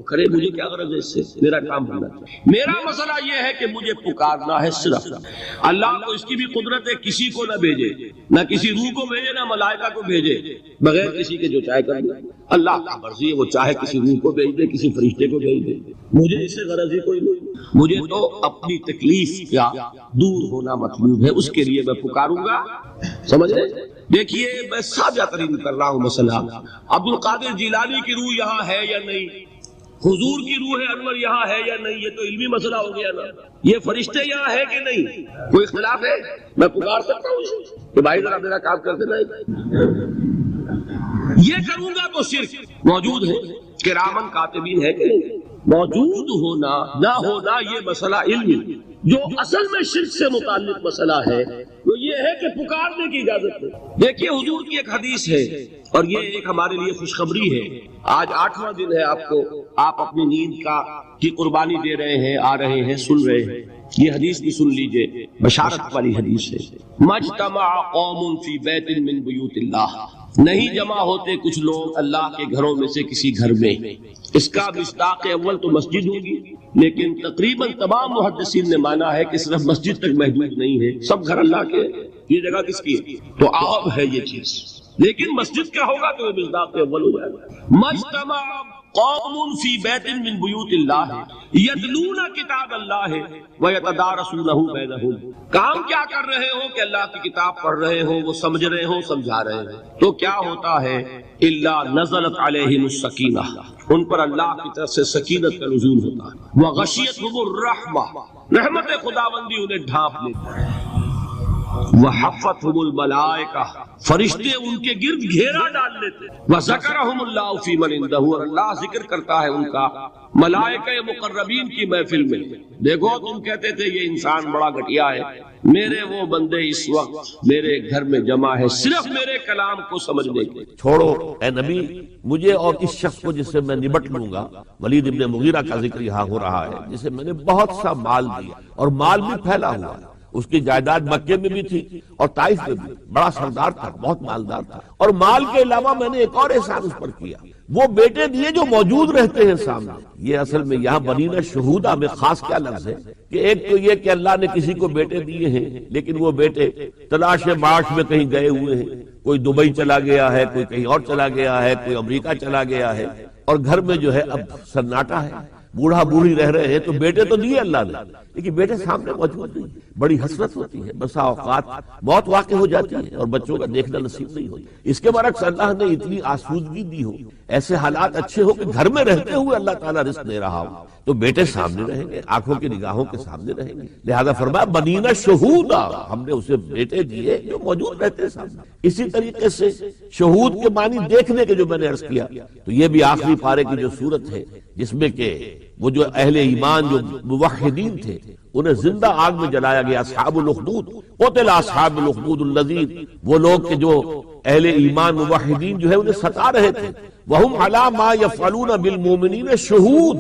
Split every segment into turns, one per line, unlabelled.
کرے، مجھے کیا غرض ہے اس سے، میرا کام ہونا چاہیے۔ میرا مسئلہ یہ ہے کہ مجھے پکارنا ہے صرف۔ اللہ کو اس کی بھی قدرت ہے، کسی کو نہ بھیجے، نہ کسی روح کو بھیجے، نہ ملائکہ کو بھیجے، بغیر کسی کے جو چاہے کر دے۔ اللہ کا مرضی ہے، وہ چاہے کسی روح کو بھیج دے، کسی فرشتے کو بھیج دے، مجھے اس سے غرض ہی کوئی نہیں۔ مجھے تو اپنی تکلیف کا دور ہونا مطلوب ہے، اس کے لیے میں پکاروں گا۔ سمجھ رہے؟ دیکھیے میں سادہ ترین کر رہا ہوں مسئلہ۔ عبد القادر جیلانی کی روح یہاں ہے یا نہیں، حضور کی روح انور یہاں ہے یا نہیں، یہ تو علمی مسئلہ ہو گیا نا۔ یہ فرشتے یہاں ہے کہ نہیں، کوئی اختلاف ہے؟ میں پکار سکتا ہوں اسے کہ بھائی ذرا میرا کام کر دینا۔ یہ کروں گا تو صرف موجود ہے، کرامن کاتبین ہے کہ نہیں، موجود ہونا نہ ہونا یہ مسئلہ علمی۔ جو اصل میں شرک سے متعلق مسئلہ ہے وہ یہ ہے کہ پکارنے کی اجازت ہے۔ دیکھیے حضور کی ایک حدیث ہے، اور یہ ایک ہمارے لیے خوشخبری ہے۔ آج 8واں دن ہے آپ اپنی نیند کی قربانی دے رہے ہیں، آ رہے ہیں، سن رہے ہیں۔ یہ حدیث بھی سن لیجئے، بشارت والی حدیث ہے۔ مجتمع قوم فی بیت من بیوت اللہ، نہیں جمع ہوتے کچھ لوگ اللہ کے گھروں میں سے کسی گھر میں۔ اس کا مصداق اول تو مسجد ہوگی، لیکن تقریباً تمام محدثین نے مانا ہے کہ صرف مسجد تک محدود نہیں ہے، سب گھر اللہ کے۔ یہ جگہ کس کی ہے؟ تو عام ہے یہ چیز، لیکن مسجد کیا ہوگا تو وہ مصداق اول ہو جائے گا۔ مجتمع قوم فی بیت من بیوت اللہ یتلون کتاب اللہ ویتدارسونہ بینہم، کام کیا کر رہے ہو کہ اللہ کی کتاب پڑھ رہے ہو، وہ سمجھ رہے ہو، سمجھا رہے ہیں، تو کیا ہوتا ہے؟ الا نزلت علیہم السکینہ، ان پر اللہ کی طرف سے سکینت کا نزول ہوتا ہے۔ وغشیتہم الرحمہ، رحمت خداوندی انہیں ڈھانپ لیتی ہے۔ وحفتہم الملائکہ، فرشتے ان کے گرد گھیرا ڈال لیتے۔ وذکرہم اللہ فی من عندہ، اور اللہ ذکر کرتا ہے ان کا ملائکہ مقربین کی محفل میں۔ دیکھو تم کہتے تھے یہ انسان بڑا گھٹیا ہے، میرے وہ بندے اس وقت میرے گھر میں جمع ہے صرف میرے کلام کو سمجھنے کے۔
چھوڑو اے نبی مجھے اور اس شخص کو جس سے میں نبٹ لوں گا۔ ولید ابن مغیرہ کا ذکر یہاں ہو رہا ہے، جسے میں نے بہت سا مال دیا، اور مال بھی پھیلا ہوا ہے۔ اس کی جائیداد مکے میں بھی تھی اور طائف میں بھی، بڑا سردار تھا، بہت مالدار تھا، اور مال کے علاوہ میں نے ایک اور احسان اس پر کیا، وہ بیٹے دیے جو موجود رہتے ہیں سامنے۔ یہ اصل میں یہاں بنینا شہودہ میں خاص کیا لفظ ہے کہ ایک تو یہ کہ اللہ نے کسی کو بیٹے دیے ہیں، لیکن وہ بیٹے تلاش معاش میں کہیں گئے ہوئے ہیں، کوئی دبئی چلا گیا ہے، کوئی کہیں اور چلا گیا ہے، کوئی امریکہ چلا گیا ہے، اور گھر میں جو ہے اب سناٹا ہے، بوڑھا بوڑھی رہ رہے ہیں۔ تو بیٹے تو دیے اللہ نے، لیکن بیٹے سامنے موجود نہیں، بڑی حسرت ہوتی ہے۔ بسا اوقات موت واقع ہو جاتی ہے اور بچوں کا دیکھنا نصیب نہیں ہوتا۔ اس کے برعکس اللہ نے اتنی آسودگی دی ہو، ایسے حالات اچھے ہو کہ گھر میں رہتے ہوئے اللہ تعالیٰ رزق دے رہا ہو، تو بیٹے سامنے رہیں گے، آنکھوں کی نگاہوں کے سامنے رہیں گے۔ لہذا فرمایا بنینا شہودا، ہم نے اسے بیٹے دیے جو موجود رہتے ہیں سامنے۔ اسی طریقے سے شہود کے معنی دیکھنے کے جو میں نے عرض کیا، تو یہ بھی آخری پارے کی جو صورت ہے جس میں کہ وہ جو اہل ایمان جو موحدین تھے انہیں زندہ آگ میں جلایا گیا۔ اصحاب الاخدود، قتل اصحاب الاخدود الذین، وہ لوگ کہ جو اہل ایمان موحدین جو ہے انہیں ستا رہے تھے۔ وہم علی ما یفعلون بالمؤمنین شہود،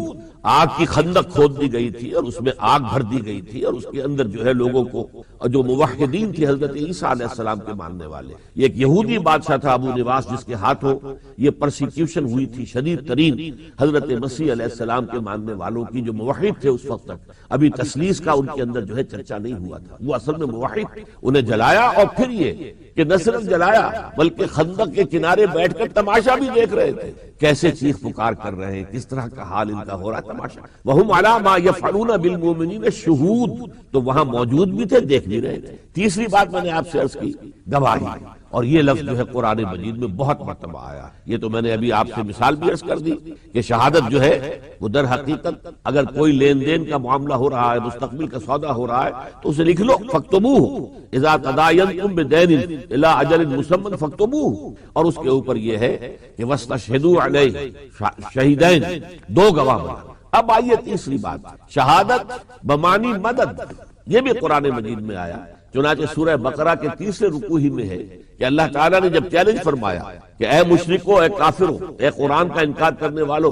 آگ کی خندق کھود دی گئی تھی اور اس میں آگ بھر دی گئی تھی، اور اس کے اندر جو ہے لوگوں کو، جو موحدین تھے حضرت عیسیٰ علیہ السلام کے ماننے والے، یہ ایک یہودی بادشاہ تھا ابو نواس، جس کے ہاتھوں یہ پرسیکیوشن ہوئی تھی شدید ترین حضرت مسیح علیہ السلام کے ماننے والوں کی، جو موحد تھے اس وقت تک۔ ابھی تسلیس کا ان کے اندر جو ہے چرچا نہیں ہوا تھا، وہ اصل میں موحد تھے۔ انہیں جلایا، اور پھر یہ کہ نہ صرف جلایا بلکہ خندق کے کنارے بیٹھ کر تماشا بھی دیکھ رہے تھے، کیسے چیخ پکار کر رہے ہیں، کس طرح کا حال ان کا ہو رہا ہے، تماشا۔ وَهُمْ عَلَى مَا يَفْعَلُونَ بِالْمُؤْمِنِينَ شُهُودٌ، تو وہاں موجود بھی تھے، دیکھ بھی رہے تھے۔ تیسری بات میں نے آپ سے عرض کی، گواہی، اور یہ لفظ جو ہے قرآن مجید میں بہت مرتبہ آیا۔ یہ تو میں نے ابھی آپ سے مثال بھی عرض کر دی کہ شہادت جو ہے وہ در حقیقت اگر کوئی لین دین کا معاملہ ہو رہا ہے، مستقبل کا سودا ہو رہا ہے، تو اسے لکھ لو، فَاكْتُبُوهُ إِذَا تَدَايَنْتُمْ بِدَيْنٍ إِلَىٰ أَجَلٍ مُّسَمًّى فَاكْتُبُوهُ، اور اس کے اوپر یہ ہے کہ وَاسْتَشْهِدُوا عَلَيْهِ شَهِدَيْنِ، دو گواہ بنا۔ اب آئیے تیسری بات، شہادت بمانی مدد، یہ بھی قرآن مجید میں آیا، چنانچہ سورہ بقرہ کے تیسرے رکوع ہی میں ہے کہ اللہ تعالیٰ نے جب چیلنج فرمایا کہ اے مشرکو، اے کافرو، اے قرآن کا انکار کرنے والو،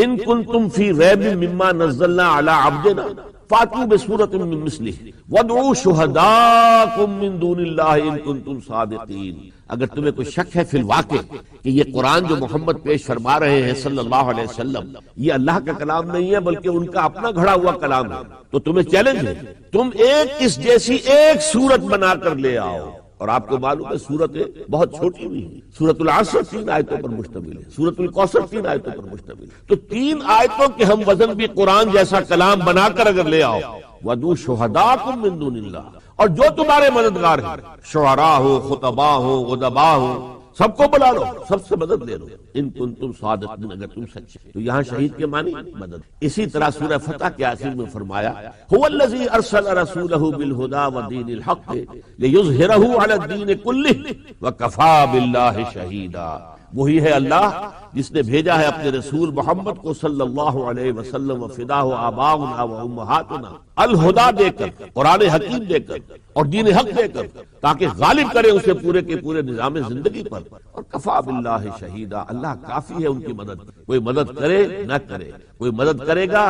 ان کنتم فی ریب مما نزلنا علی عبدنا فاتوا بسورۃ من مثلہ وادعوا شہداءکم من دون اللہ ان کنتم صادقین۔ اگر تمہیں کوئی شک ہے فی الواقع کہ یہ قرآن جو محمد پیش فرما رہے ہیں صلی اللہ علیہ وسلم یہ اللہ کا کلام نہیں ہے بلکہ ان کا اپنا گھڑا ہوا کلام ہے، تو تمہیں چیلنج ہے تم ایک اس جیسی ایک سورت بنا کر لے آؤ۔ اور آپ کو معلوم ہے سورت بہت چھوٹی بھی ہے، سورۃ العصر 3 آیتوں پر مشتمل ہے، سورۃ الکوثر 3 آیتوں پر مشتمل ہے، تو 3 آیتوں کے ہم وزن بھی قرآن جیسا کلام بنا کر اگر لے آؤ، وَدُوا شُهَدَاءَكُم مِّن دُونِ اللَّهِ، اور جو تمہارے مددگار ہیں شعراء ہو، خطباء ہو، ادباء ہو، سب کو بلا لو، سب سے مدد لے لو، ان کنتم صادقین، اگر تم سچے۔ تو یہاں شہید کے معنی مدد۔ اسی طرح سورہ فتح کے آخر میں فرمایا هو الذی ارسل رسولہ بالہدی ودین الحق لیظہرہ علی الدین کلہ وکفی باللہ شہیدا۔ وہی ہے اللہ جس نے بھیجا ہے اپنے رسول محمد کو صلی اللہ علیہ وسلم وفداہ آباؤنا و امہاتنا الہدا دے کر، قرآن حکیم دے کر اور دین حق دے کر، تاکہ غالب کرے اسے پورے کے پورے نظام زندگی پر، اور کفا باللہ شہیدا، اللہ کافی ہے ان کی مدد۔ کوئی مدد کرے نہ کرے، کوئی مدد کرے گا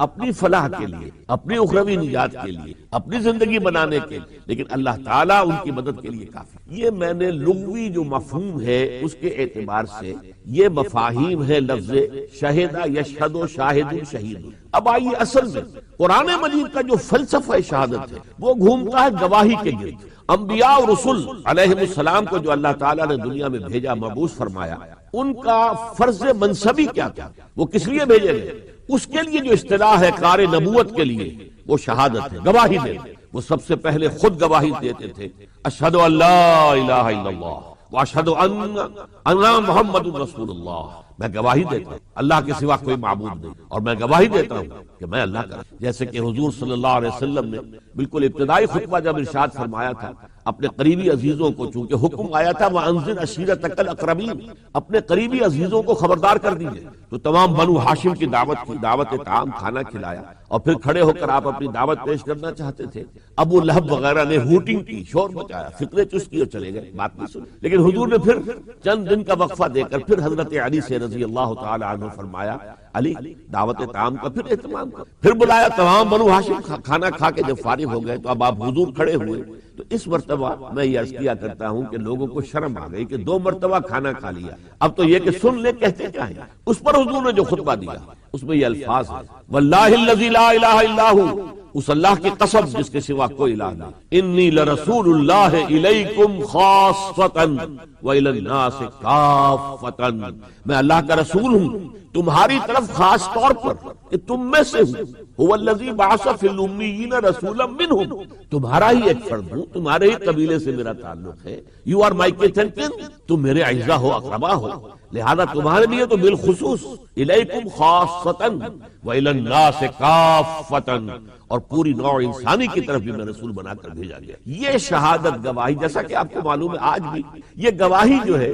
اپنی فلاح کے لیے، اپنی اخروی نجات کے لیے، اپنی زندگی بنانے کے لیے، لیکن اللہ تعالیٰ ان کی مدد کے لیے کافی۔ یہ میں نے لغوی جو مفہوم ہے اس کے اعتبار سے یہ مفاہیم ہے لفظ شہدہ یشہد و شاہد شہید۔ اب آئیے اصل میں قرآن مجید کا جو فلسفہ شہادت ہے وہ گھومتا ہے گواہی کے گرد۔ انبیاء اور رسول علیہ السلام کو جو اللہ تعالیٰ نے دنیا میں بھیجا، مبعوث فرمایا، ان کا فرض منصبی کیا تھا، وہ کس لیے بھیجے گئے؟ اس کے لیے جو اصطلاح ہے کار نبوت کے لیے وہ شہادت ہے، گواہی دے۔ وہ سب سے پہلے خود گواہی دیتے تھے، اشہد ان لا الہ الا اللہ واشہد ان محمد رسول اللہ، میں گواہی دیتا ہوں اللہ کے سوا کوئی معبود نہیں، اور میں گواہی دیتا ہوں کہ میں اللہ کا، جیسے کہ حضور صلی اللہ علیہ وسلم نے بالکل ابتدائی خطبہ جب ارشاد فرمایا تھا اپنے قریبی عزیزوں کو، چونکہ حکم آیا تھا وَأَنذِرْ عَشِيرَتَكَ الْأَقْرَبِينَ، اپنے قریبی عزیزوں کو خبردار کر دیجئے، تو تمام بنو ہاشم کی دعوت کی، دعوت طعام کھانا کھلایا، اور پھر کھڑے ہو کر آپ اپنی دعوت پیش کرنا چاہتے تھے۔ ابو لہب وغیرہ نے ہوٹنگ کی، شور مچایا، فکرے چس کی اور چلے گئے، بات نہیں سنی، لیکن حضور نے پھر چند دن کا وقفہ دے کر پھر حضرت علی سے رضی اللہ تعالی عنہ فرمایا علی دعوت طعام کا پھر اہتمام کر، پھر بلایا تمام بنو ہاشم، کھانا کھا کے جب فارغ ہو گئے تو اب آپ حضور کھڑے ہوئے۔ تو اس مرتبہ میں یہ عرض کیا کرتا ہوں کہ لوگوں کو شرم آ گئی کہ 2 مرتبہ کھانا کھا لیا، اب تو یہ کہ سن لے کہتے کیا ہے۔ اس پر حضور نے جو خطبہ دیا اس میں یہ الفاظ ہیں واللہ الذی لا الہ الا ھو، اس اللہ کی قسم جس کے سوا کوئی الہ نہیں، انی لرسول اللہ الیکم خاصۃ وإلی الناس کافۃ، میں اللہ کا رسول ہوں تمہاری طرف خاص طور پر، کہ تم میں سے ہوں، هو الذی بعث فی الامیین رسولا منہم، تمہارا ہی ایک فرد ہوں، تمہارے ہی قبیلے سے میرا تعلق ہے، you are my kith and kin, تم میرے اعزا ہو، اقربا ہو، لہذا تمہارے لیے تو بالخصوص الیکم خاصۃ وإلی الناس کافۃ، اور پوری نوع انسانی کی طرف بھی میں رسول بنا کر بھیجا گیا۔ یہ شہادت گواہی، جیسا کہ آپ کو معلوم ہے آج بھی یہ گواہی جو ہے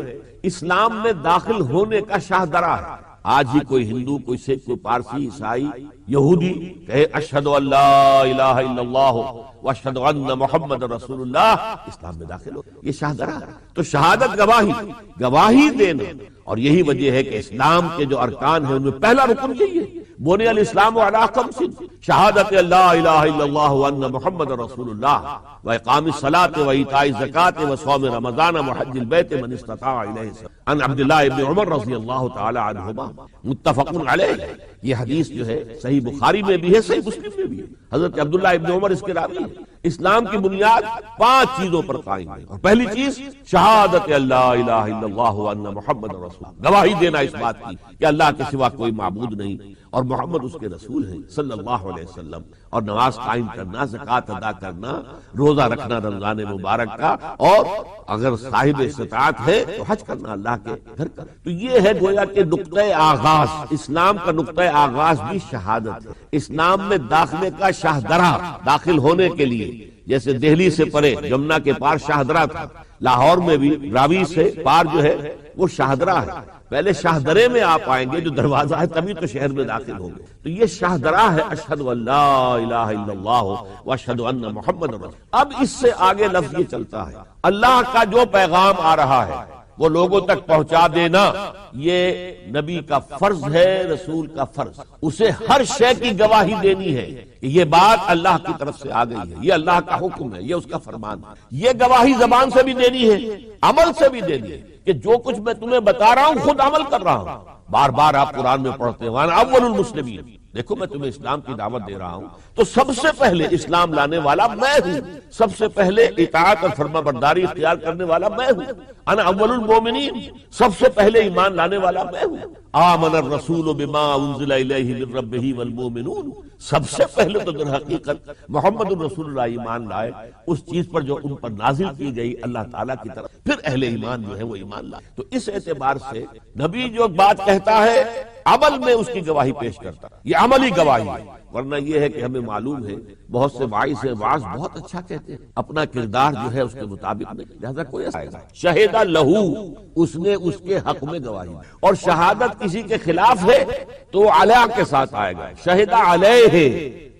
اسلام میں داخل ہونے کا شاہدرہ ہے۔ آج ہی کوئی ہندو، کوئی سکھ، کوئی پارسی، عیسائی، یہودی کہے اشہد ان لا الہ الا اللہ واشہد ان محمد رسول اللہ، اسلام میں داخل ہو، یہ شاہدرہ ہے۔ تو شہادت گواہی دینا، اور یہی وجہ ہے کہ اسلام کے جو ارکان ہیں ان میں پہلا رکن یہی ہے، بنی الاسلام علی خمس، شہادت لا الہ الا اللہ وان محمد رسول اللہ واقام الصلاۃ وایتاء الزکاۃ وصوم رمضان وحج البیت من استطاع الیہ سبیلا، عن عبداللہ ابن عمر رضی اللہ تعالی عنہما، متفق علیہ۔ یہ حدیث جو ہے صحیح بخاری میں بھی ہے، صحیح مسلم میں بھی ہے، حضرت عبداللہ ابن عمر اس کے راوی ہیں۔ اسلام کی بنیاد 5 چیزوں پر قائم ہے، اور پہلی چیز شہادت اللہ الہ الا اللہ وان محمد رسول اللہ، گواہی دینا اس بات کی کہ اللہ کے سوا کوئی معبود نہیں اور محمد اس کے رسول ہیں صلی اللہ علیہ وسلم، اور نماز قائم کرنا، زکوٰۃ ادا کرنا، روزہ رکھنا رمضان مبارک کا، اور اگر صاحب استطاعت ہے تو حج کرنا اللہ کے گھر کا۔ تو یہ ہے گویا کہ نقطۂ آغاز، اسلام کا نقطۂ آغاز بھی شہادت ہے۔ اسلام میں داخلے کا شاہدرہ، داخل ہونے کے لیے جیسے دہلی سے پرے جمنا کے پار شاہدرہ تھا، لاہور میں بھی راوی سے پار جو ہے وہ شاہدرہ ہے، پہلے شاہدرے میں آپ آئیں گے جو دروازہ ہے تبھی تو شہر میں داخل ہوں گے۔ تو یہ شاہدرہ ہے اشہد ان لا الہ الا اللہ واشہد ان محمد رسول۔ اب اس سے آگے لفظ یہ چلتا ہے اللہ کا جو پیغام آ رہا ہے وہ لوگوں تک پہنچا دینا یہ نبی کا فرض ہے، رسول کا فرض۔ اسے ہر شے کی گواہی دینی ہے کہ یہ بات اللہ کی طرف سے آ گئی ہے، یہ اللہ کا حکم ہے، یہ اس کا فرمان ہے۔ یہ گواہی زبان سے بھی دینی ہے، عمل سے بھی دینی ہے کہ جو کچھ میں تمہیں بتا رہا ہوں خود عمل کر رہا ہوں۔ بار بار آپ قرآن میں پڑھتے ہیں وَأَنَا أَوَّلُ الْمُسْلِمِينَ، دیکھو میں تمہیں اسلام کی دعوت دے رہا ہوں تو سب سے پہلے اسلام لانے والا میں ہوں، سب سے پہلے اطاعت اور فرما برداری اختیار کرنے والا میں ہوں۔ انا اول المومنین، سب سے پہلے ایمان لانے والا میں ہوں۔ آمن الرسول بما انزل الیہ من ربہ والمؤمنون، سب سے پہلے تو در حقیقت محمد الرسول اللہ ایمان لائے اس چیز پر جو ان پر نازل کی گئی اللہ تعالیٰ کی طرف، پھر اہل ایمان جو ہے وہ ایمان لائے۔ تو اس اعتبار سے نبی جو بات کہتا ہے عمل میں اس کی گواہی پیش کرتا، یہ عملی گواہی ہے۔ ورنہ یہ ہے کہ ہمیں معلوم ہے بہت سے واعظ واعظ بہت اچھا کہتے ہیں، اپنا کردار جو ہے اس کے مطابق نہیں، لہذا کوئی آئے گا شہیدہ لہو، اس نے اس کے حق میں گواہی دی، اور شہادت کسی کے خلاف ہے تو علیہ کے ساتھ آئے گا، شہیدہ علیہ،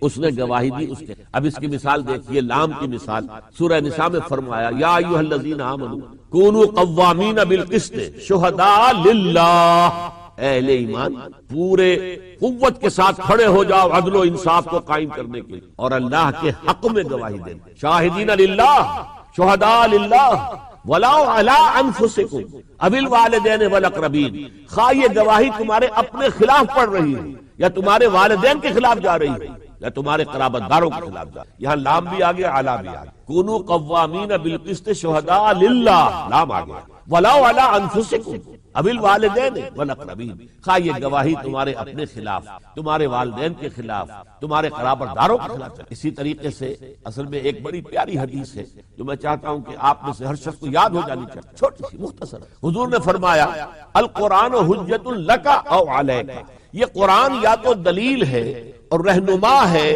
اس نے گواہی دی اس کے۔ اب اس کی مثال دیکھیے، لام کی مثال سورہ نساء میں فرمایا یا ایھا الذین آمنوا کونوا قوامین بالقسط شہداء للہ، اہل ایمان پورے قوت کے ساتھ کھڑے ہو جاؤ عدل و انصاف کو قائم کرنے کے لیے اور اللہ کے حق میں گواہی دیں، شاہدین للہ شہداء للہ وَلَوْ عَلَىٰ أَنفُسِكُمْ أَوِ الْوَالِدَيْنِ وَالْأَقْرَبِينَ، خواہ یہ گواہی تمہارے اپنے خلاف پڑ رہی ہے یا تمہارے والدین کے خلاف جا رہی ہے یا تمہارے قرابت داروں کے خلاف جا رہی ہے، یہاں لام بھی آگے اعلیٰ بھی آگے، کونوا قوامین بالقسط شہداء للہ، لام آگے، وَلَوْ عَلَىٰ أَنفُسِكُمْ أَوِ الْوَالِدَيْنِ وَالْأَقْرَبِينَ، خواہ یہ گواہی تمہارے اپنے خلاف، تمہارے والدین کے خلاف، تمہارے قرابت داروں کے خلاف۔ اسی طریقے سے اصل میں ایک بڑی پیاری حدیث ہے جو میں چاہتا ہوں کہ آپ میں سے ہر شخص کو یاد ہو جانی چاہیے، چھوٹی سی مختصر۔ حضور نے فرمایا القرآن حجت لک او علیک، یہ قرآن یا تو دلیل ہے اور رہنما ہے،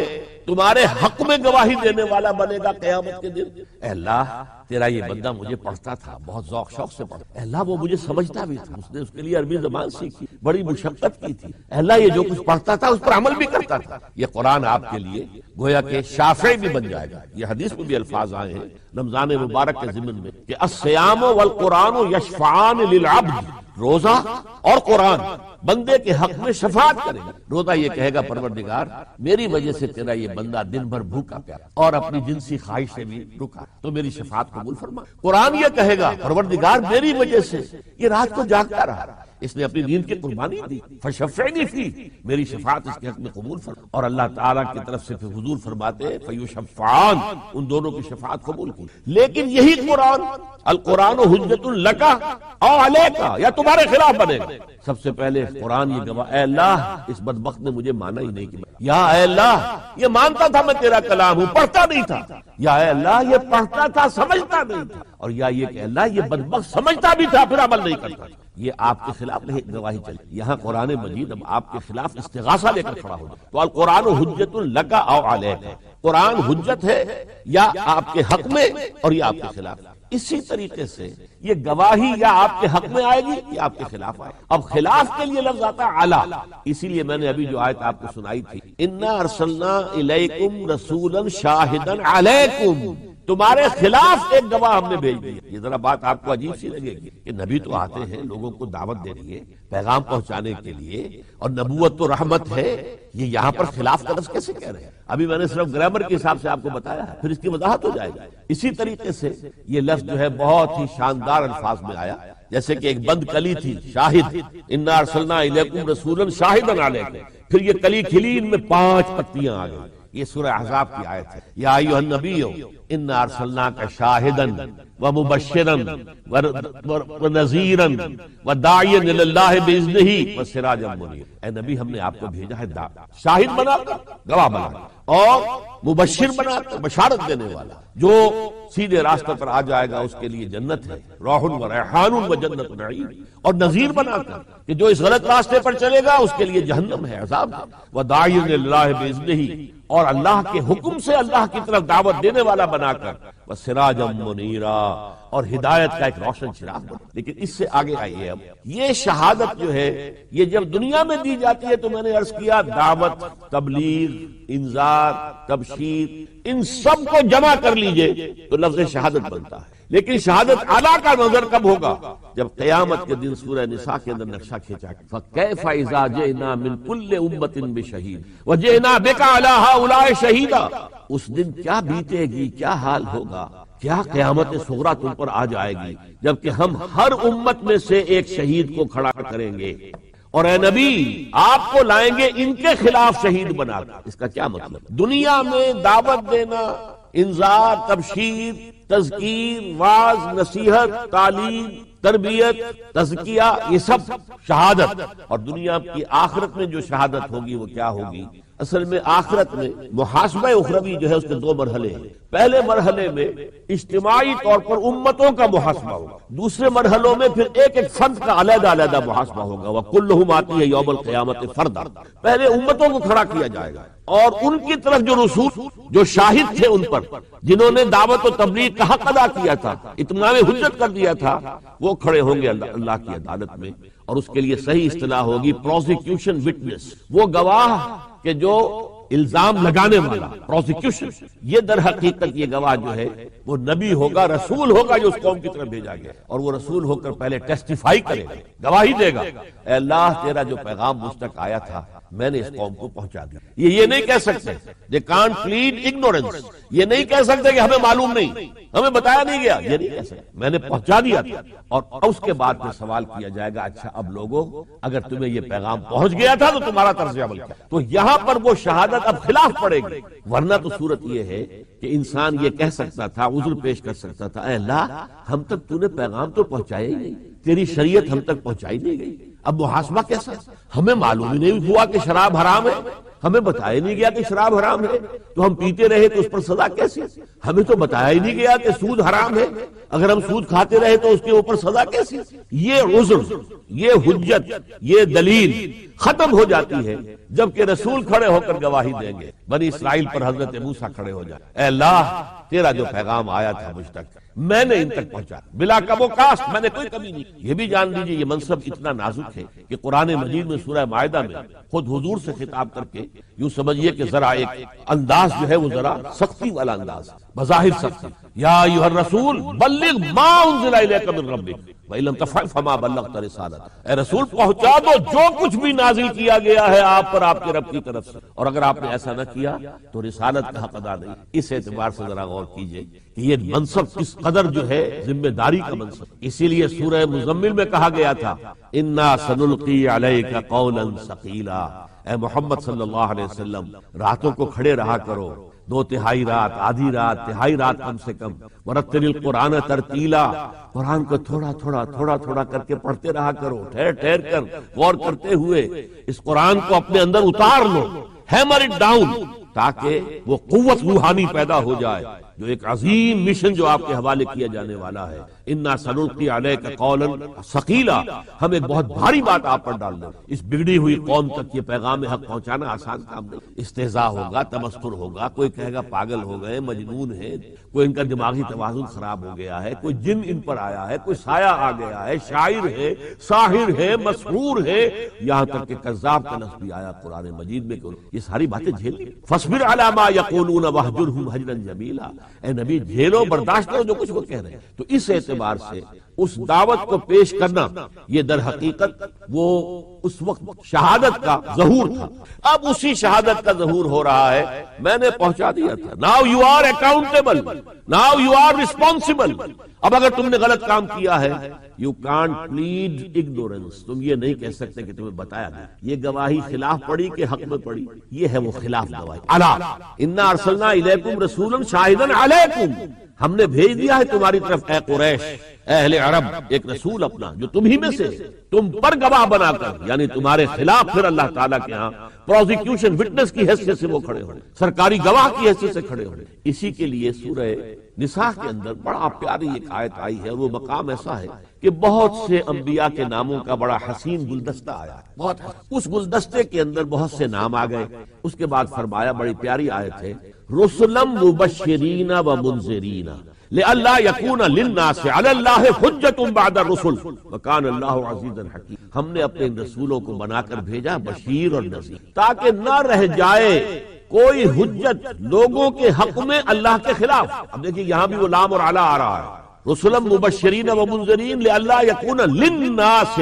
تمہارے حق میں گواہی دینے والا بنے گا قیامت کے دن۔ اے اللہ تیرا یہ بندہ مجھے پڑھتا تھا، بہت ذوق شوق سے پڑھتا، اے اللہ وہ مجھے سمجھتا بھی تھا، اس نے اس کے لیے عربی زبان سیکھی، بڑی مشقت کی تھی، اے اللہ یہ جو کچھ پڑھتا تھا اس پر عمل بھی کرتا تھا۔ یہ قرآن آپ کے لیے گویا کہ شافع بھی بن جائے گا۔ یہ حدیث میں بھی الفاظ آئے ہیں رمضان مبارک کے ضمن میں کہ الصیام والقرآن یشفعان للعبد، روزہ اور قرآن بندے کے حق میں شفاعت کرے گا۔ روزہ یہ کہے گا پروردگار میری وجہ سے تیرا یہ بندہ دن بھر بھوکا پیاسا اور اپنی جنسی خواہش سے بھی رکا، تو میری شفاعت قبول فرما۔ قرآن یہ کہے گا پروردگار میری وجہ سے یہ رات کو جاگتا رہا، اس نے اپنی نیند کی قربانی دی، فشفعنی فی، میری شفاعت اس کے حق میں قبول فرما۔ اور اللہ تعالیٰ کی طرف سے پھر حضور فرماتے ہیں فیشفعان، ان دونوں کی شفاعت قبول کی۔ لیکن یہی قرآن القرآن حجت لک او علیک، یا تمہارے خلاف بنے گا۔ سب سے پہلے قرآن یہ گواہ، اے اللہ اس بدبخت نے مجھے مانا ہی نہیں، کہ یا اے اللہ یہ مانتا تھا میں تیرا کلام ہوں، پڑھتا نہیں تھا، یا اے اللہ یہ پڑھتا تھا سمجھتا نہیں تھا، اور یا یہ کہ اللہ یہ بدبخت سمجھتا بھی تھا پھر عمل نہیں کرتا تھا۔ یہ آپ کے خلاف نہیں گواہی چلی، یہاں قرآن مجید اب آپ کے خلاف استغاثہ لے کر کھڑا ہو جائے۔ تو القرآن حجت لک او علیک، قرآن حجت ہے یا آپ کے حق میں اور یا آپ کے خلاف۔ اسی طریقے سے یہ گواہی یا آپ کے حق میں آئے گی یا آپ کے خلاف آئے گی۔ اب خلاف کے لیے لفظ آتا ہے علی، اسی لیے میں نے ابھی جو آیت آپ کو سنائی تھی انا ارسلنا الیکم رسولا شاہدا علیکم، تمہارے خلاف ایک گواہ ہم نے بھیج دیا۔ یہ ذرا بات آپ کو عجیب سی لگے گی کہ نبی تو آتے ہیں لوگوں کو دعوت دے لیے، پیغام پہنچانے کے لیے، اور نبوت تو رحمت ہے، یہ یہاں پر خلاف کا لفظ کیسے کہہ رہے ہیں؟ ابھی میں نے صرف گرامر کے حساب سے آپ کو بتایا ہے، پھر اس کی وضاحت ہو جائے گی۔ اسی طریقے سے یہ لفظ جو ہے بہت ہی شاندار الفاظ میں آیا، جیسے کہ ایک بند کلی تھی شاہد، انا ارسلنا الیکم رسولا شاہدا علیکم، پھر یہ کلی کھلی، ان میں 5 پتیاں آ گئی۔ یہ سورہ احزاب کی آیت ہے، یا ایھا النبی انا ارسلناک شاہدا ومبشرا ونذیرا وداعیا الی اللہ باذنہ وسراجا منیرا، اے نبی ہم نے آپ کو بھیجا ہے شاہد بنا کر، گواہ بنا کر، اور مبشر بنا کر، بشارت دینے والا، جو سیدھے راستے پر آ جائے گا اس کے لیے جنت ہے، روح و ریحان و جنت نعیم، اور نذیر بنا کر کہ جو اس غلط راستے پر چلے گا اس کے لیے جہنم ہے، عذاب ہے، وداعیا الی اللہ باذنہ، اور اللہ کے حکم سے اللہ کی طرف دعوت دینے والا بنا کر، وسراجا منیرا، اور ہدایت کا ایک روشن چراغ بنا۔ لیکن اس سے آگے آئیے، اب یہ شہادت جو ہے یہ جب دنیا میں دی جاتی ہے تو میں نے عرض کیا دعوت، تبلیغ، انذار، تبشیر، ان سب کو جمع کر لیجئے تو لفظ شہادت بنتا ہے۔ لیکن شہادت اعلیٰ کا نظر کب ہوگا؟ جب قیامت کے دن سورہ نساء کے اندر نقشہ کھینچا کہ فَكَيْفَ إِذَا جِئْنَا مِنْ كُلِّ أُمَّةٍ بِشَهِيدٍ وَجِئْنَا بِكَ عَلَىٰ هَٰؤُلَاءِ شَهِيدًا۔ اس دن کیا بیتے گی، کیا حال ہوگا، کیا قیامت صغریٰ تم پر آ جائے گی جبکہ ہم ہر امت میں سے ایک شہید کو کھڑا کریں گے، اور اے نبی آپ کو لائیں گے ان کے خلاف شہید بنا کر۔ اس کا کیا مطلب؟ دنیا میں دعوت دینا، انذار، تبشیر، تذکیر، واعظ، نصیحت، تعلیم، تربیت، تزکیہ، یہ سب شہادت، اور دنیا کی آخرت میں جو شہادت ہوگی وہ کیا ہوگی؟ اصل میں آخرت میں محاسبہ اخروی جو ہے اس کے دو مرحلے ہیں۔ پہلے مرحلے میں اجتماعی طور پر امتوں کا محاسبہ ہوگا، دوسرے مرحلوں میں پھر ایک ایک فرد کا علیحدہ علیحدہ محاسبہ ہوگا۔ وَكُلُّهُمْ آتِيهِ يَوْمَ الْقِيَامَةِ فَرْدًا۔ پہلے امتوں کو کھڑا کیا جائے گا، اور ان کی طرف جو رسول، جو شاہد تھے ان پر، جنہوں نے دعوت و تبلیغ کا حق ادا کیا تھا، اتمام حجت کر دیا تھا، وہ کھڑے ہوں گے اللہ کی عدالت میں، اور اس کے لیے صحیح اصطلاح ہوگی پروسیکیوشن وٹنس، وہ گواہ کہ جو الزام لگانے والا، پروسیکیوشن، یہ در حقیقت یہ گواہ جو ہے وہ نبی ہوگا، رسول ہوگا جو اس قوم کی طرف بھیجا گیا، اور وہ رسول ہو کر پہلے ٹیسٹیفائی کرے گا، گواہی دے گا، اے اللہ تیرا جو پیغام مجھ تک آیا تھا میں نے اس قوم کو پہنچا دیا۔ یہ نہیں کہہ سکتے، they can't plead ignorance، یہ نہیں کہہ سکتے کہ ہمیں معلوم نہیں، ہمیں بتایا نہیں گیا، یہ نہیں کہہ سکتے، میں نے پہنچا دیا تھا۔ اور اس کے بعد میں سوال کیا جائے گا، اچھا اب لوگوں اگر تمہیں یہ پیغام پہنچ گیا تھا تو تمہارا طرز عمل کیا؟ تو یہاں پر وہ شہادت اب خلاف پڑے گی، ورنہ تو صورت یہ ہے کہ انسان یہ کہہ سکتا تھا، عذر پیش کر سکتا تھا، اے اللہ ہم تک تو نے پیغام تو پہنچایا ہی نہیں، تیری شریعت ہم تک پہنچائی نہیں گئی، اب محاسبہ کیسا؟ ہمیں معلوم ہی نہیں ہوا کہ شراب حرام ہے، ہمیں بتایا نہیں گیا کہ شراب حرام ہے، تو ہم پیتے رہے تو اس پر سزا کیسی؟ ہمیں تو بتایا ہی نہیں گیا کہ سود حرام ہے، اگر ہم سود کھاتے رہے تو اس کے اوپر سزا کیسی؟ یہ عذر، یہ حجت، یہ دلیل ختم ہو جاتی ہے جبکہ رسول کھڑے ہو کر گواہی دیں گے۔ بنی اسرائیل پر حضرت موسیٰ کھڑے ہو جائے، اے اللہ تیرا جو پیغام آیا تھا مجھ تک میں نے ان تک پہنچا، بلا کم و کاسٹ، میں نے کوئی کمی نہیں۔ یہ بھی جان لیجیے یہ منصب اتنا نازک ہے کہ قرآن مجید میں سورہ مائدہ میں خود حضور سے خطاب کر کے یوں سمجھیے کہ ذرا ایک انداز جو ہے وہ ذرا سختی والا انداز، بظاہر سختی، یا ایھا الرسول بلغ ما انزل الیک من ربک وَإِن لَّمْ تَفْعَلْ فَمَا بَلَّغْتَ رِسَالَتَهُ، اے رسول پہنچا دو جو کچھ بھی نازل کیا گیا ہے آپ پر آپ کے رب کی طرف سے، اور اگر آپ نے ایسا نہ کیا تو رسالت کا حق ادا نہیں۔ اس اعتبار سے ذرا غور کیجئے کہ یہ منصب کس قدر جو ہے ذمہ داری کا منصب۔ اسی لیے سورہ مزمل میں کہا گیا تھا اِنَّا سَنُلْقِي عَلَيْكَ قَوْلًا ثَقِيلًا، اے محمد صلی اللہ علیہ وسلم راتوں کو کھڑے رہا کرو، 2/3 رات، آدھی رات، تہائی رات کم سے کم، ورتل القرآن ترتیلا، قرآن کو تھوڑا تھوڑا کر کے پڑھتے رہا کرو، ٹھہر ٹھہر کر غور کرتے ہوئے اس قرآن کو اپنے اندر اتار لو، ہیمر اٹ ڈاؤن، تاکہ وہ قوت روحانی پیدا ہو جائے جو ایک عظیم مشن جو آپ کے حوالے کیا جانے والا ہے۔ انا سنلقی علیک قولا ثقیلا، ہم ایک بہت بھاری بات آپ پر ڈال دیں۔ اس بگڑی ہوئی قوم تک یہ پیغام حق پہنچانا آسان کام نہیں، استہزاء ہوگا، تمسخر ہوگا، کوئی کہے گا پاگل ہو گئے، مجنون ہے، کوئی ان کا دماغی توازن خراب ہو گیا ہے، کوئی جن ان پر آیا ہے، کوئی سایہ آ گیا ہے، شاعر ہے، ساحر ہے، مسحور ہے، یہاں تک کہ کذاب کا لفظ بھی آیا قرآن مجید میں کہ یہ ساری باتیں جھیل فاصبر علی ما یقولون واہجرہم ہجرا جمیلا، اے نبی جھیلو، برداشت کرو جو کچھ وہ کہہ رہے ہیں۔ تو اس اعتبار سے اس دعوت کو پیش کرنا یہ در حقیقت وہ اس وقت شہادت کا ظہور تھا۔ اب اسی شہادت کا ظہور ہو رہا ہے، میں نے پہنچا دیا تھا، now you are accountable, now you are responsible. اب اگر تم نے غلط کام کیا ہے، یو کانٹ پلیڈ اگنورنس، تم یہ نہیں کہہ سکتے کہ تمہیں بتایا گیا۔ یہ گواہی خلاف پڑی کہ حق میں پڑی؟ یہ ہے وہ خلاف گواہی۔ الا انا ارسلنا الیکم رسولا شاہدا علیکم، ہم نے بھیج دیا ہے تمہاری طرف اے قریش، اے اہل عرب، ایک رسول اپنا جو تم ہی میں سے، تم پر گواہ بنا کر، یعنی تمہارے خلاف پھر اللہ تعالیٰ کے ہاں پروزیکیوشن وٹنس کی حیثیت سے وہ کھڑے ہوئے، سرکاری گواہ کی حیثیت سے کھڑے ہوئے۔ اسی کے لیے سورہ نساء کے اندر بڑا پیاری ایک آیت آئی ہے، اور وہ مقام ایسا ہے کہ بہت سے انبیاء کے ناموں کا بڑا حسین گلدستہ آیا ہے، بہت اس گلدستے کے اندر بہت سے نام آ گئے۔ اس کے بعد فرمایا، بڑی پیاری آیت ہے، رسلا مبشرین و منذرین، لئلا یکون للناس علی اللہ حجۃ بعد الرسل وکان اللہ عزیزا حکیم. ہم نے اپنے رسولوں کو بنا کر بھیجا بشیر اور نذیر تاکہ نہ رہ جائے کوئی حجت لوگوں کے حق میں اللہ کے خلاف. اب دیکھیے یہاں بھی وہ لام اور علی آ رہا ہے. رسلا مبشرین و منذرین لئلا یکون للناس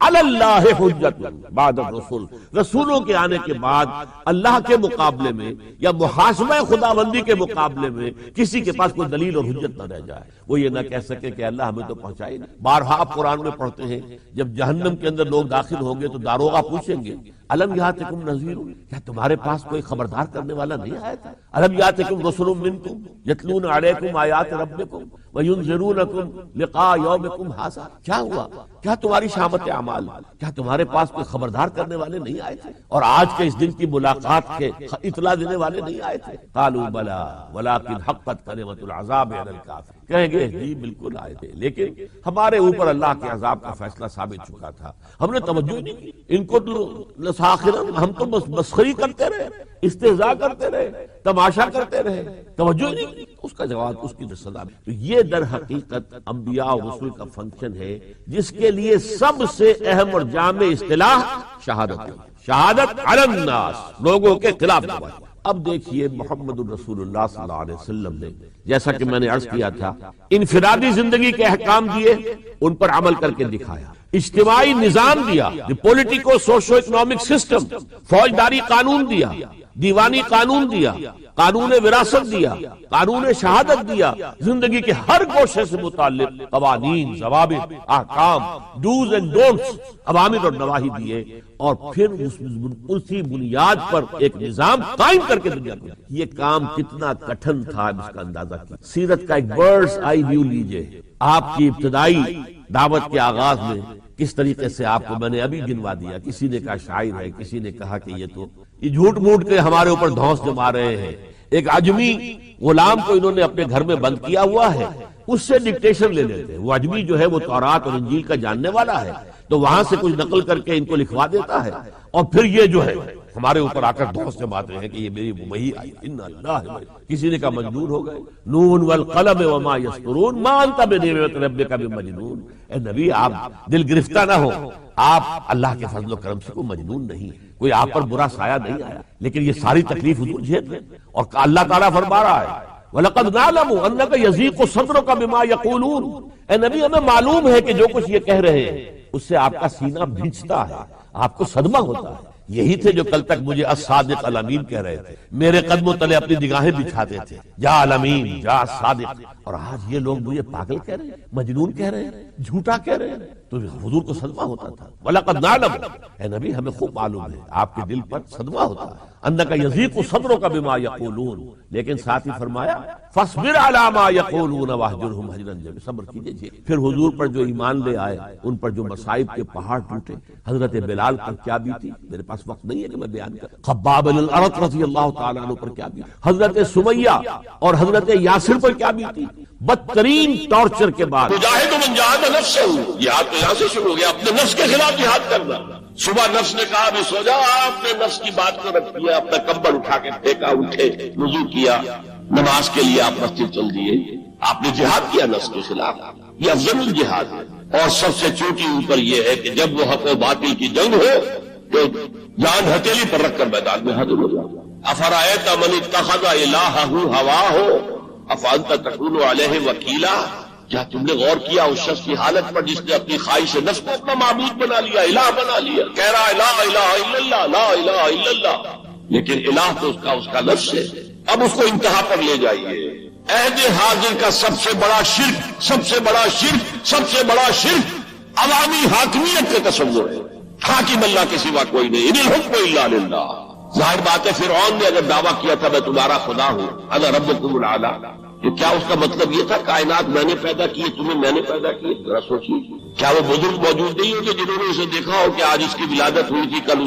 علی اللہ حجت بعد الرسل. رسولوں کے آنے کے بعد اللہ کے مقابلے میں یا محاسبہ خداوندی کے مقابلے میں کسی کے پاس کوئی دلیل اور حجت نہ رہ جائے. وہ یہ نہ کہہ سکے کہ اللہ ہمیں تو پہنچائی نہیں. بارہا آپ قرآن میں پڑھتے ہیں جب جہنم کے اندر لوگ داخل ہوں گے تو داروغہ پوچھیں گے الم یاتکم نذیر، کیا تمہارے پاس کوئی خبردار کرنے والا نہیں آیا تھا؟ الم یاتکم رسل منکم یتلون علیکم آیات ربکم وینذرونکم لقاء یومکم ھذا. کیا ہوا؟ کیا تمہاری شامت اعمال، کیا تمہارے پاس کوئی خبردار کرنے والے نہیں آئے تھے اور آج کے اس دن کی ملاقات کے اطلاع دینے والے نہیں آئے تھے؟ قالوا بلی ولکن حقت کلمۃ العذاب علی الکافرین. کہیں گے جی بالکل آئے تھے لیکن ہمارے اوپر اللہ کے عذاب کا فیصلہ ثابت چکا تھا، ہم نے توجہ نہیں کی. ان کو تو ہم تو بس مسخری کرتے رہے، استہزاء کرتے رہے، تماشا کرتے رہے، توجہ نہیں کی. اس کا جواب اس کی سزا. تو یہ در حقیقت انبیاء اور رسول کا فنکشن ہے جس کے لیے سب سے اہم اور جامع اصطلاح شہادت ہے. شہادت علی الناس، لوگوں کے خلاف گواہی. اب دیکھیے محمد الرسول اللہ صلی اللہ علیہ وسلم نے جیسا کہ میں نے عرض کیا تھا انفرادی زندگی کے احکام دیے، ان پر عمل کر کے دکھایا. اجتماعی نظام دیا، پولیٹیکو سوشو اکنامک سسٹم، فوجداری قانون دیا، دیوانی قانون دیا، قانون وراثت دیا، قانون شہادت دیا. زندگی کے ہر گوشے سے متعلق قوانین، ضوابط، احکام، ڈوز اینڈ ڈونٹس، اوامر اور نواہی دیے اور پھر اسی بنیاد پر ایک نظام قائم کر کے دنیا کو. یہ کام کتنا کٹھن تھا اس کا اندازہ کیا. سیرت کا ایک برڈز آئی ویو لیجئے. آپ کی ابتدائی دعوت کے آغاز میں کس طریقے سے آپ کو میں نے ابھی گنوا دیا. کسی نے کہا شاعر ہے، کسی نے کہا کہ یہ جھوٹ موٹ کے ہمارے اوپر دھونس جما رہے ہیں. ایک عجمی غلام کو انہوں نے اپنے گھر میں بند کیا ہوا ہے، اس سے ڈکٹیشن لے لیتے. وہ عجمی جو ہے وہ تورات اور انجیل کا جاننے والا ہے تو وہاں سے کچھ نقل کر کے ان کو لکھوا دیتا ہے اور پھر یہ جو ہے ہمارے اوپر آ کر دھونس جماتے ہیں کہ یہ میری وہی آئی. ان اللہ، کسی نے کہا مجنون ہو گئے. نون والقلم وما یسطرون ما انت بنعمت ربک بمجنون. اے نبی آپ دل گرفتہ نہ ہو، آپ اللہ کے فضل و کرم سے کوئی مجنون نہیں، کوئی آپ پر برا سایہ نہیں آیا. لیکن یہ ساری تکلیف حضور جھیل رہے ہیں اور اللہ تعالیٰ فرما رہا ہے وَلَقَدْ نَعْلَمُ أَنَّكَ يَضِيقُ صَدْرُكَ بِمَا يَقُولُونَ. اے نبی ہمیں معلوم ہے کہ جو کچھ یہ کہہ رہے ہیں اس سے آپ کا سینہ بھینچتا ہے، آپ کو صدمہ ہوتا ہے. یہی تھے جو کل تک مجھے الصادق الامین کہہ رہے تھے، میرے قدموں تلے اپنی نگاہیں بچھاتے تھے، جا الامین جا صادق. اور آج یہ لوگ مجھے پاگل کہہ رہے ہیں، مجنون کہہ رہے ہیں، جھوٹا کہہ رہے ہیں. تو حضور کو صدمہ ہوتا تھا. وَلَقَدْ نَعْلَمُ، اے نبی ہمیں خوب معلوم ہے آپ کے دل پر صدمہ ہوتا ہے. اَنَّكَ يَضِيقُ صَدْرُكَ بِمَا يَقُولُونَ. لیکن ساتھ ہی فرمایا فَاصْبِرْ عَلَىٰ مَا يَقُولُونَ وَاهْجُرْهُمْ هَجْرًا جَمِيلًا. صبر کیجئے. پھر حضور پر جو ایمان لے آئے ان پر جو مصائب کے پہاڑ ٹوٹے. حضرت بلال پر کیا بیتی میرے پاس وقت نہیں ہے کہ میں بیان کروں. خباب بن الارت رضی اللہ تعالیٰ عنہ پر کیا بیتی. حضرت سمیہ اور حضرت یاسر پر کیا بیتی. بدترین ٹارچر کے بعد
مجاہد من جاہد نفسہ، جہاد تو یہاں سے شروع ہو گیا، اپنے نفس کے خلاف جہاد کرنا. صبح نفس نے کہا ابھی سو جا، آپ نے نفس کی بات کو رکھ دیا، اپنا کمبل اٹھا کے پھینکا، اٹھے، وضو کیا، نماز کے لیے آپ مسجد چل دیے. آپ نے جہاد کیا نفس کے خلاف. یہ افضل الجہاد ہے. اور سب سے چوٹی اوپر یہ ہے کہ جب وہ حق و باطل کی جنگ ہو تو جان ہتھیلی پر رکھ کر میدان میں حاضر ہو جاتا. افرأیت من اتخذ الہہ ہواہ افانت تکون علیہ وکیلا. کیا تم نے غور کیا اس شخص کی حالت پر جس نے اپنی خواہش نفس کو اپنا معبود بنا لیا، الہ بنا لیا، کہہ رہا ہے لا الہ الا اللہ لا الہ الا اللہ، لیکن الہ تو اس کا نفس ہے. اب اس کو انتہا پر لے جائیے. عہد حاضر کا سب سے بڑا شرک، سب سے بڑا شرک، سب سے بڑا شرک عوامی حاکمیت کا تصور ہے. حاکم اللہ کے سوا کوئی نہیں. ان الحکم الا للہ. ظاہر بات ہے فرعون نے اگر دعویٰ کیا تھا میں تمہارا خدا ہوں، انا ربکم الاعلی، تو کیا اس کا مطلب یہ تھا کائنات میں نے پیدا کی، تمہیں میں نے پیدا کی؟ ذرا سوچیے. کیا وہ بزرگ موجود نہیں ہوں کہ جنہوں نے اسے دیکھا ہو کہ آج اس کی ولادت ہوئی تھی، کل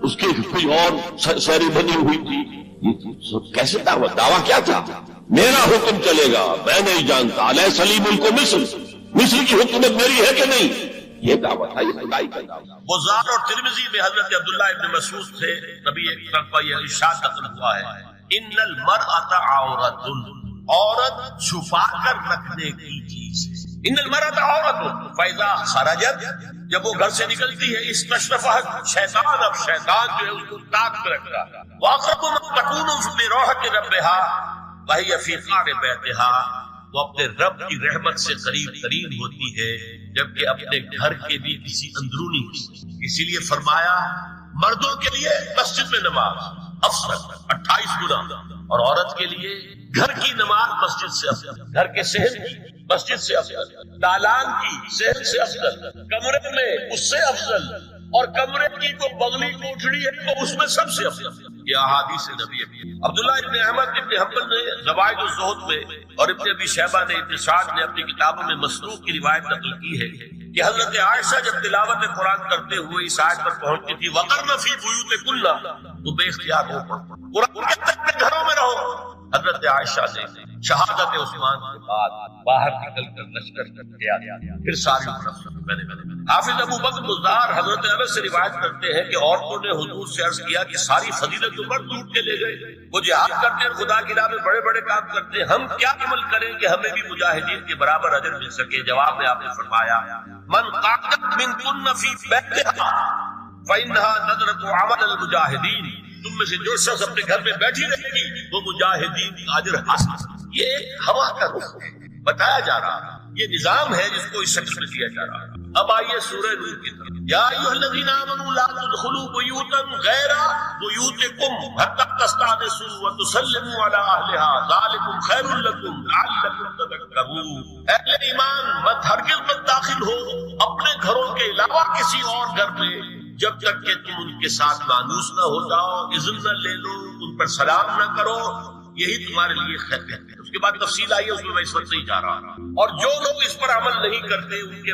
اس کی کوئی اور سیری بنی ہوئی تھی؟ کیسے دعویٰ کیا تھا؟ میرا حکم چلے گا، میں نہیں جانتا. الیس لی ملک مصر، مصر کی حکومت میری ہے کہ نہیں؟ یہ دعویٰ تھا، یہ خدائی کا دعویٰ. بزار اور ترمذی میں حضرت عبداللہ ابن مسعود سے نبی ایک طرف یہ ارشاد نقل ہوا ہے ان المرأة عورت، عورت چھپا کر رکھنے کی چیز ہے. ان المرأۃ عورت فاذا خرجت، جب وہ گھر سے نکلتی ہے، استشرفت شیطان، اب شیطان جو ہے اس کو تاک میں رکھتا ہے. واقرب ما تکون فی روحۃ ربها وہی فی قعر بیتہا، وہ اپنے رب کی رحمت سے قریب ترین ہوتی ہے جبکہ اپنے گھر کے بھی کسی اندرونی حصے. اسی لیے فرمایا مردوں کے لیے مسجد میں نماز افضل 28 گنا، اور عورت کے لیے گھر کی نماز مسجد سے افضل، گھر کے صحن کی مسجد سے افضل، دالان کی صحن سے افضل، کمرے میں اس سے افضل، اور کمرے کی جو بغلی کوٹھڑی ہے وہ اس میں سب سے افضل. یہ احادیث نبی ہے. عبداللہ ابن احمد ابن حنبل نے زوائد الزہد میں اور ابن ابی شیبہ نے، ابن سعد نے اپنی کتابوں میں مسروق کی روایت نقل کی ہے کہ حضرت عائشہ جب تلاوت قرآن کرتے ہوئے اس آیت پر پہنچتی تھی وَقَرْنَ فِي بُيُوتِكُنَّ، تو بے اختیار ہو قرآن کہتا ہے اپنے گھروں میں رہو. حضرت عائشہ نے شہادت عثمان کے بعد باہر نکل کر لشکر کیا، پھر ساری حافظ ابو بکر بزدار حضرت انس سے روایت کرتے ہیں کہ عورتوں نے حضور سے عرض کیا کہ ساری فضیلت پر لوٹ کے لے گئے، وہ جہاد کرتے ہیں، خدا کی راہ میں بڑے بڑے کام کرتے ہیں، ہم کیا عمل کریں کہ ہمیں بھی مجاہدین کے برابر اجر مل سکے. جواب میں آپ نے فرمایا من قعدت منکن فی بیتہا فإنها تدرک عمل المجاہدین، تم میں سے جو شخص اپنے گھر میں بیٹھی رہے گی وہ مجاہدین کا اجر حاصل. یہ ایک ہوا کا رخ بتایا جا رہا ہے، یہ نظام ہے جس کو اس شخص میں کیا جا رہا ہے. اب آئیے سورہ نور کی طرف. یا ایھا الذین آمنوا لا تدخلوا بیوتا غیر بیوتکم حتی تستأنسوا وتسلموا علی اہلها ذلکم خیر لکم لعلکم تذکرون. اہل ایمان مت ہرگز مت داخل ہو اپنے گھروں کے علاوہ کسی اور گھر میں جب تک کہ تم ان کے ساتھ مانوس نہ ہو جاؤ، اذن نہ لے لو، ان پر سلام نہ کرو، یہی تمہارے لیے خیر ہے. اس کے بعد تفصیل آئی ہے، اس میں میں اس وقت نہیں جا رہا. اور جو لوگ اس پر عمل نہیں کرتے ان کے